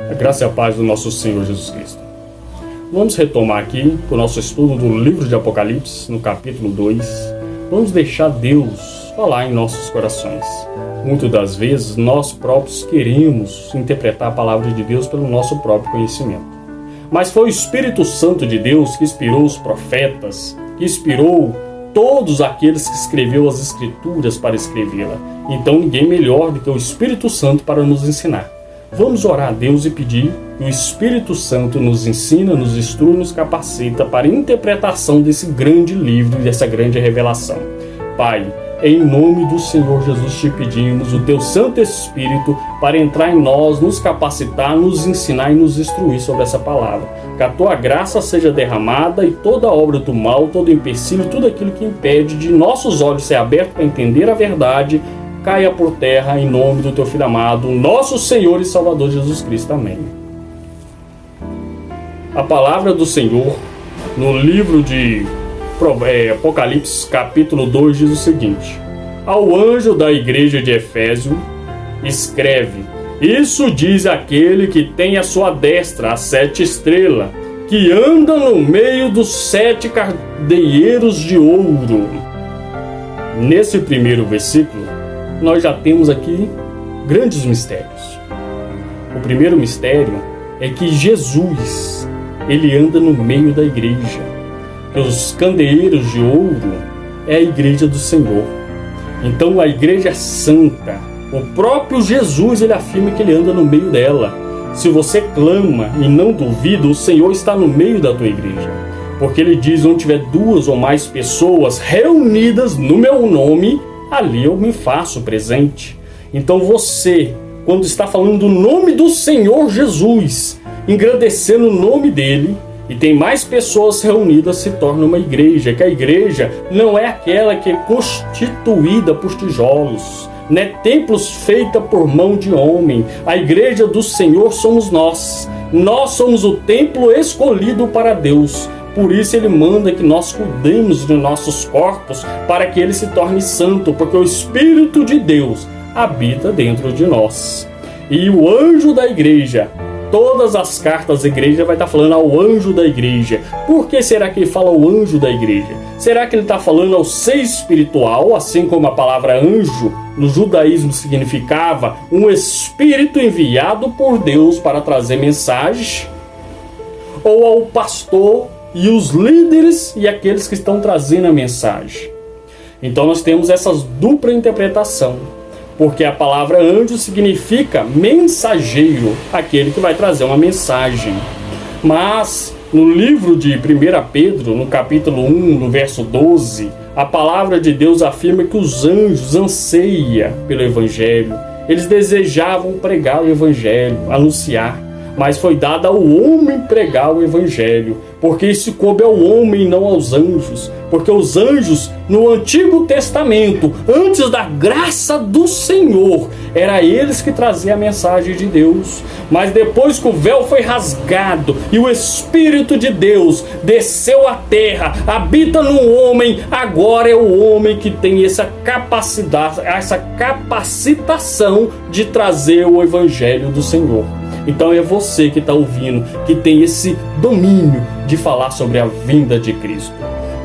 A graça e a paz do nosso Senhor Jesus Cristo. Vamos retomar aqui o nosso estudo do livro de Apocalipse, no capítulo 2. Vamos deixar Deus falar em nossos corações. Muitas das vezes nós próprios queremos interpretar a palavra de Deus pelo nosso próprio conhecimento. Mas foi o Espírito Santo de Deus que inspirou os profetas, que inspirou todos aqueles que escreveu as Escrituras para escrevê-la. Então ninguém melhor do que o Espírito Santo para nos ensinar. Vamos orar a Deus e pedir que o Espírito Santo nos ensina, nos instrui, nos capacita para a interpretação desse grande livro e dessa grande revelação. Pai, em nome do Senhor Jesus te pedimos o teu Santo Espírito para entrar em nós, nos capacitar, nos ensinar e nos instruir sobre essa palavra. Que a tua graça seja derramada e toda obra do mal, todo empecilho, tudo aquilo que impede de nossos olhos ser abertos para entender a verdade, caia por terra em nome do teu Filho amado, nosso Senhor e Salvador Jesus Cristo. Amém. A palavra do Senhor no livro de Apocalipse, capítulo 2, diz o seguinte: ao anjo da igreja de Efésio, escreve: isso diz aquele que tem à sua destra as 7 estrelas, que anda no meio dos 7 candeeiros de ouro. Nesse primeiro versículo, nós já temos aqui grandes mistérios. O primeiro mistério é que Jesus, ele anda no meio da igreja. Os candeeiros de ouro é a igreja do Senhor. Então a igreja é santa. O próprio Jesus, ele afirma que ele anda no meio dela. Se você clama e não duvida, o Senhor está no meio da tua igreja. Porque ele diz: onde tiver 2 ou mais pessoas reunidas no meu nome, ali eu me faço presente. Então você, quando está falando do nome do Senhor Jesus, engrandecendo o nome dele, e tem mais pessoas reunidas, se torna uma igreja. Que a igreja não é aquela que é constituída por tijolos, não é templos feita por mão de homem. A igreja do Senhor somos nós. Nós somos o templo escolhido para Deus. Por isso ele manda que nós cuidemos de nossos corpos para que ele se torne santo, porque o Espírito de Deus habita dentro de nós. E o anjo da igreja, todas as cartas da igreja vai estar falando ao anjo da igreja. Por que será que ele fala ao anjo da igreja? Será que ele está falando ao ser espiritual, assim como a palavra anjo no judaísmo significava um espírito enviado por Deus para trazer mensagem? Ou ao pastor e os líderes e aqueles que estão trazendo a mensagem? Então nós temos essa dupla interpretação. Porque a palavra anjo significa mensageiro, aquele que vai trazer uma mensagem. Mas no livro de 1 Pedro, no capítulo 1, no verso 12, a palavra de Deus afirma que os anjos anseiam pelo evangelho. Eles desejavam pregar o evangelho, anunciar. Mas foi dado ao homem pregar o evangelho, porque isso coube ao homem e não aos anjos. Porque os anjos, no Antigo Testamento, antes da graça do Senhor, era eles que traziam a mensagem de Deus. Mas depois que o véu foi rasgado e o Espírito de Deus desceu à terra, habita no homem, agora é o homem que tem essa capacidade, essa capacitação de trazer o evangelho do Senhor. Então é você que está ouvindo, que tem esse domínio de falar sobre a vinda de Cristo.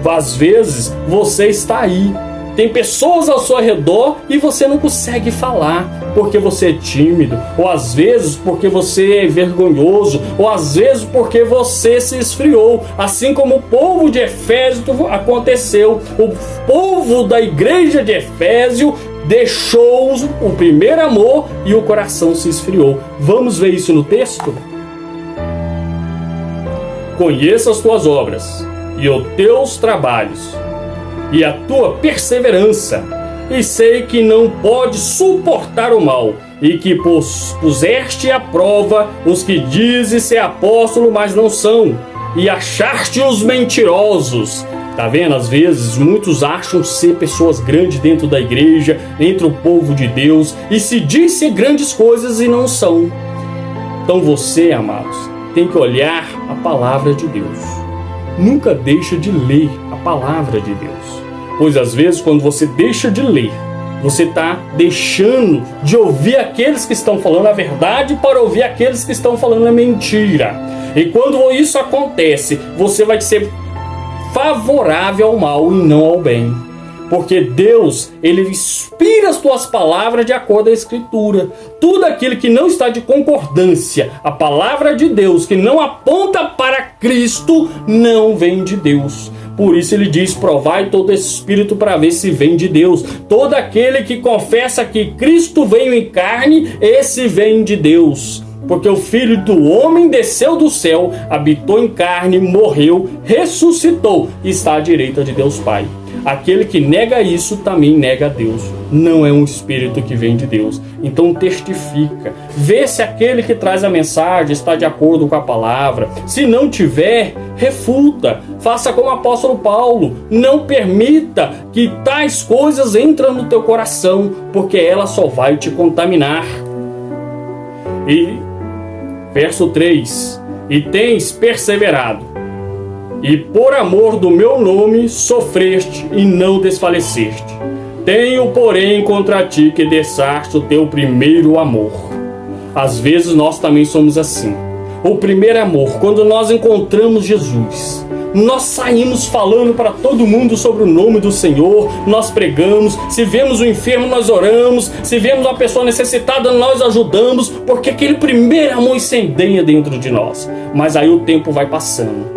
Às vezes você está aí, tem pessoas ao seu redor e você não consegue falar porque você é tímido, ou às vezes porque você é vergonhoso, ou às vezes porque você se esfriou, assim como o povo de Efésio aconteceu. O povo da igreja de Efésio deixou o primeiro amor e o coração se esfriou. Vamos ver isso no texto? Conheça as tuas obras e os teus trabalhos e a tua perseverança, e sei que não pode suportar o mal, e que puseste à prova os que dizem ser apóstolo, mas não são, e achaste os mentirosos. Tá vendo? Às vezes muitos acham ser pessoas grandes dentro da igreja, entre o povo de Deus, e se dizem grandes coisas e não são. Então você, amados, tem que olhar a palavra de Deus. Nunca deixa de ler a palavra de Deus, pois às vezes quando você deixa de ler, Você está deixando de ouvir aqueles que estão falando a verdade para ouvir aqueles que estão falando a mentira. E quando isso acontece, você vai ser favorável ao mal e não ao bem. Porque Deus, Ele inspira as tuas palavras de acordo com a Escritura. Tudo aquilo que não está de concordância, a palavra de Deus, que não aponta para Cristo, não vem de Deus. Por isso ele diz, provai todo espírito para ver se vem de Deus. Todo aquele que confessa que Cristo veio em carne, esse vem de Deus. Porque o Filho do Homem desceu do céu, habitou em carne, morreu, ressuscitou e está à direita de Deus Pai. Aquele que nega isso também nega a Deus. Não é um espírito que vem de Deus. Então testifica. Vê se aquele que traz a mensagem está de acordo com a palavra. Se não tiver, refuta. Faça como o apóstolo Paulo. Não permita que tais coisas entrem no teu coração, porque ela só vai te contaminar. E verso 3. E tens perseverado, e por amor do meu nome sofreste e não desfaleceste. Tenho, porém, contra ti que deixaste o teu primeiro amor. Às vezes nós também somos assim. O primeiro amor, quando nós encontramos Jesus, nós saímos falando para todo mundo sobre o nome do Senhor, nós pregamos, se vemos um enfermo nós oramos, se vemos uma pessoa necessitada nós ajudamos, porque aquele primeiro amor incendeia dentro de nós. Mas aí o tempo vai passando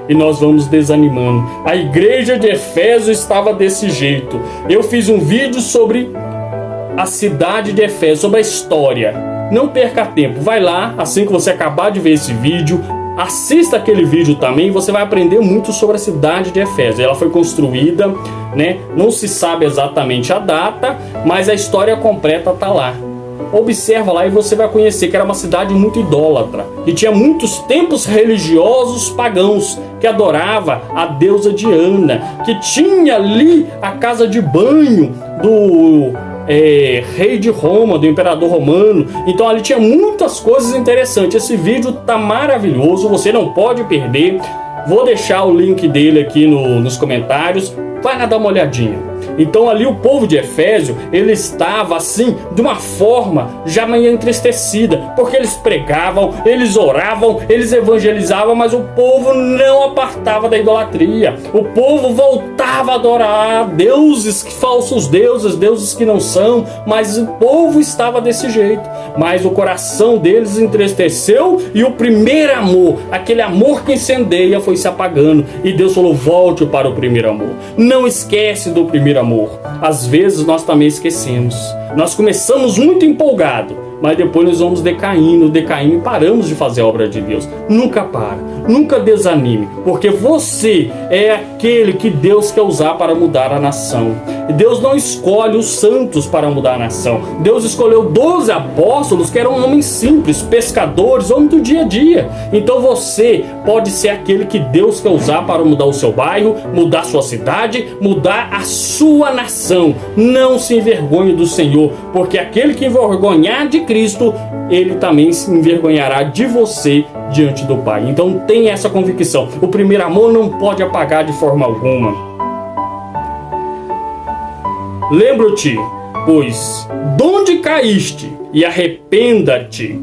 e nós vamos desanimando. A igreja de Éfeso estava desse jeito. Eu fiz um vídeo sobre a cidade de Éfeso, sobre a história. Não perca tempo, vai lá, assim que você acabar de ver esse vídeo, assista aquele vídeo também, você vai aprender muito sobre a cidade de Éfeso. Ela foi construída, né? Não se sabe exatamente a data, mas a história completa está lá. Observa lá e você vai conhecer que era uma cidade muito idólatra, que tinha muitos templos religiosos pagãos, que adorava a deusa Diana, que tinha ali a casa de banho do rei de Roma, do imperador romano. Então ali tinha muitas coisas interessantes. Esse vídeo tá maravilhoso, você não pode perder. Vou deixar o link dele aqui nos comentários. Vai lá dar uma olhadinha. Então ali o povo de Éfeso, ele estava assim, de uma forma já meio entristecida, porque eles pregavam, eles oravam, eles evangelizavam, mas o povo não apartava da idolatria. O povo voltava a adorar deuses, falsos deuses, deuses que não são, mas o povo estava desse jeito. Mas o coração deles entristeceu e o primeiro amor, aquele amor que incendeia, foi se apagando. E Deus falou, volte para o primeiro amor. Não esquece do primeiro amor. Às vezes nós também esquecemos. Nós começamos muito empolgados, mas depois nós vamos decaindo e paramos de fazer a obra de Deus. Nunca para, nunca desanime, porque você é aquele que Deus quer usar para mudar a nação. Deus não escolhe os santos para mudar a nação. Deus escolheu 12 apóstolos que eram homens simples, pescadores, homens do dia a dia. Então você pode ser aquele que Deus quer usar para mudar o seu bairro, mudar a sua cidade, mudar a sua nação. Não se envergonhe do Senhor, porque aquele que envergonhar de Cristo, ele também se envergonhará de você diante do Pai. Então tenha essa convicção. O primeiro amor não pode apagar de forma alguma. Lembra-te, pois, donde caíste, e arrependa-te,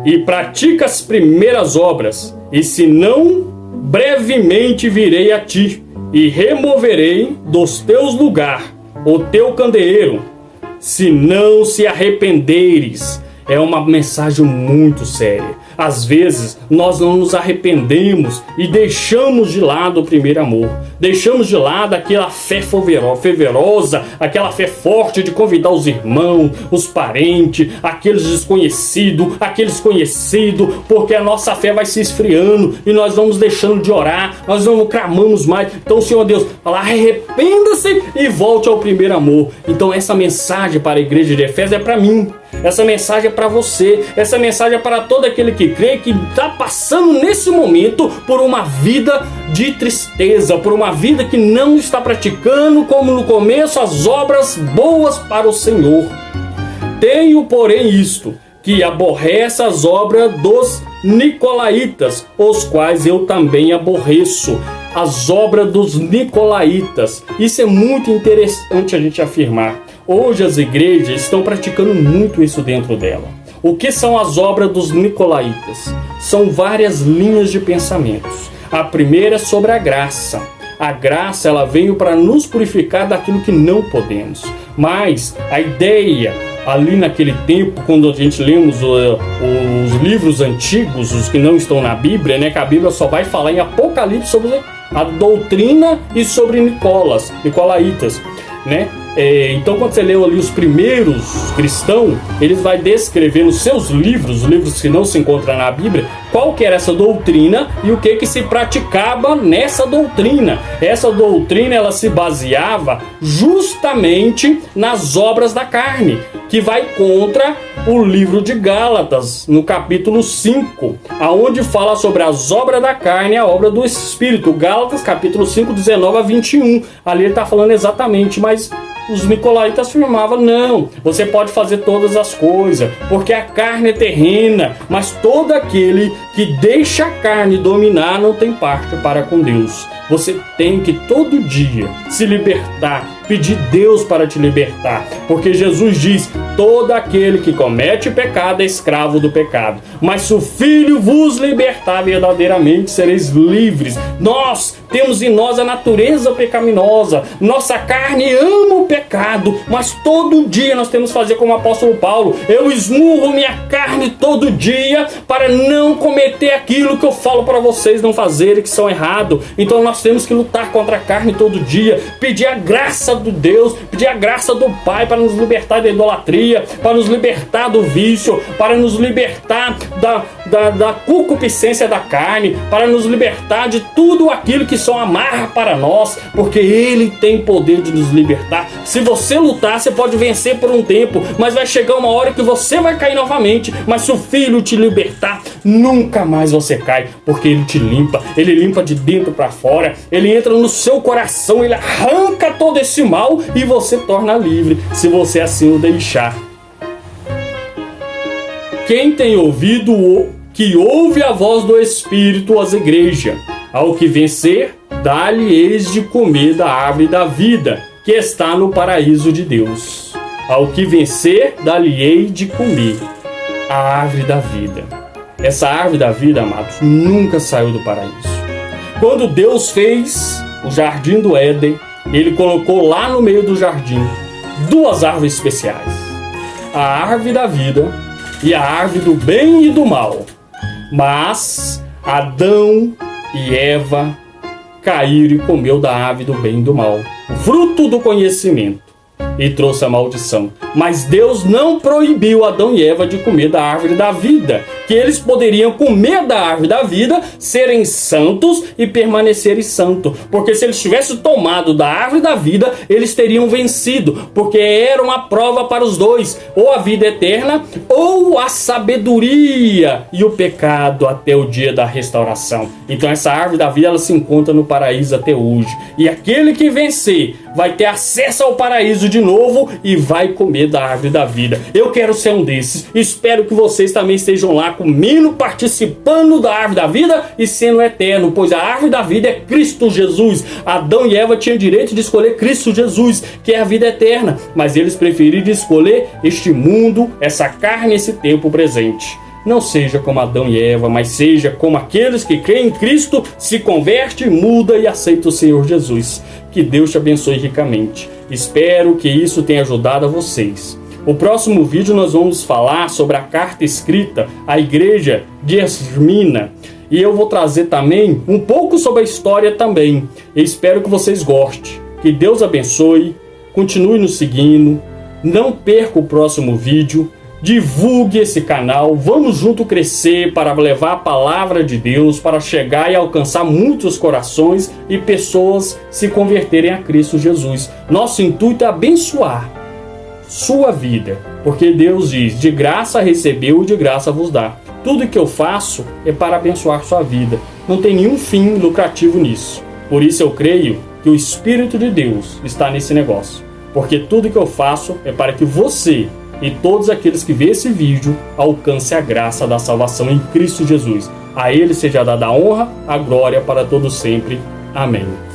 e pratica as primeiras obras, e se não, brevemente virei a ti, e removerei dos teus lugares o teu candeeiro, se não se arrependeres. É uma mensagem muito séria. Às vezes nós não nos arrependemos e deixamos de lado o primeiro amor. Deixamos de lado aquela fé fervorosa, aquela fé forte de convidar os irmãos, os parentes, aqueles desconhecidos, aqueles conhecidos, porque a nossa fé vai se esfriando e nós vamos deixando de orar, nós não clamamos mais. Então, Senhor Deus, fala, arrependa-se e volte ao primeiro amor. Então essa mensagem para a igreja de Éfeso é para mim. Essa mensagem é para você, essa mensagem é para todo aquele que crê, que está passando nesse momento por uma vida de tristeza, por uma vida que não está praticando, como no começo, as obras boas para o Senhor. Tenho, porém, isto, que aborrece as obras dos nicolaítas, os quais eu também aborreço. as obras dos nicolaítas. Isso é muito interessante a gente afirmar. Hoje as igrejas estão praticando muito isso dentro dela. O que são as obras dos nicolaítas? São várias linhas de pensamentos. A primeira é sobre a graça. A graça, ela veio para nos purificar daquilo que não podemos. Mas a ideia, ali naquele tempo, quando a gente lemos os livros antigos, os que não estão na Bíblia, né, que a Bíblia só vai falar em Apocalipse sobre a doutrina e sobre nicolaítas, né? Então, quando você leu ali os primeiros cristãos, eles vão descrever nos seus livros, os livros que não se encontram na Bíblia, qual que era essa doutrina e o que se praticava nessa doutrina. Essa doutrina, ela se baseava justamente nas obras da carne, que vai contra o livro de Gálatas, no capítulo 5, aonde fala sobre as obras da carne e a obra do Espírito. Gálatas, capítulo 5, 19 a 21. Ali ele está falando exatamente, mas os nicolaítas afirmavam, não, você pode fazer todas as coisas, porque a carne é terrena, mas todo aquele que deixa a carne dominar não tem parte para com Deus. Você tem que todo dia se libertar, pedir Deus para te libertar, porque Jesus diz, todo aquele que comete pecado é escravo do pecado, mas se o Filho vos libertar verdadeiramente, sereis livres. Nós temos em nós a natureza pecaminosa, nossa carne ama o pecado, mas todo dia nós temos que fazer como o apóstolo Paulo, eu esmurro minha carne todo dia para não cometer aquilo que eu falo para vocês não fazerem, que são errado. Então nós temos que lutar contra a carne todo dia, pedir a graça do Deus, pedir a graça do Pai para nos libertar da idolatria, para nos libertar do vício, para nos libertar da concupiscência da carne, para nos libertar de tudo aquilo que só amarra para nós, porque Ele tem poder de nos libertar. Se você lutar, você pode vencer por um tempo, mas vai chegar uma hora que você vai cair novamente. Mas se o Filho te libertar, nunca mais você cai, porque Ele te limpa, Ele limpa de dentro para fora, Ele entra no seu coração, Ele arranca todo esse mal e você torna livre, se você assim o deixar. Quem tem ouvido, que ouve a voz do Espírito às igrejas, ao que vencer, dá-lhe eis de comer da árvore da vida, que está no paraíso de Deus. Ao que vencer, dá-lhe eis de comer a árvore da vida. Essa árvore da vida, amados, nunca saiu do paraíso. Quando Deus fez o jardim do Éden, Ele colocou lá no meio do jardim duas árvores especiais: a árvore da vida e a árvore do bem e do mal. Mas Adão e Eva caíram e comeu da árvore do bem e do mal, fruto do conhecimento, e trouxe a maldição. Mas Deus não proibiu Adão e Eva de comer da árvore da vida, que eles poderiam comer da árvore da vida, serem santos e permanecerem santos, porque se eles tivessem tomado da árvore da vida, eles teriam vencido, porque era uma prova para os dois, ou a vida eterna, ou a sabedoria e o pecado até o dia da restauração. Então essa árvore da vida, ela se encontra no paraíso até hoje, e aquele que vencer vai ter acesso ao paraíso de novo e vai comer da árvore da vida. Eu quero ser um desses. Espero que vocês também estejam lá comendo, participando da árvore da vida e sendo eterno, pois a árvore da vida é Cristo Jesus. Adão e Eva tinham direito de escolher Cristo Jesus, que é a vida eterna, mas eles preferiram escolher este mundo, essa carne, esse tempo presente. Não seja como Adão e Eva, mas seja como aqueles que creem em Cristo, se converte, muda e aceita o Senhor Jesus. Que Deus te abençoe ricamente. Espero que isso tenha ajudado a vocês. No próximo vídeo nós vamos falar sobre a carta escrita à igreja de Esmirna. E eu vou trazer também um pouco sobre a história também. Eu espero que vocês gostem. Que Deus abençoe. Continue nos seguindo. Não perca o próximo vídeo. Divulgue esse canal, vamos junto crescer para levar a palavra de Deus, para chegar e alcançar muitos corações e pessoas se converterem a Cristo Jesus. Nosso intuito é abençoar sua vida, porque Deus diz, de graça recebeu e de graça vos dá. Tudo que eu faço é para abençoar sua vida, não tem nenhum fim lucrativo nisso. Por isso eu creio que o Espírito de Deus está nesse negócio, porque tudo que eu faço é para que você e todos aqueles que vê esse vídeo alcance a graça da salvação em Cristo Jesus. A Ele seja dada a honra, a glória para todos sempre. Amém.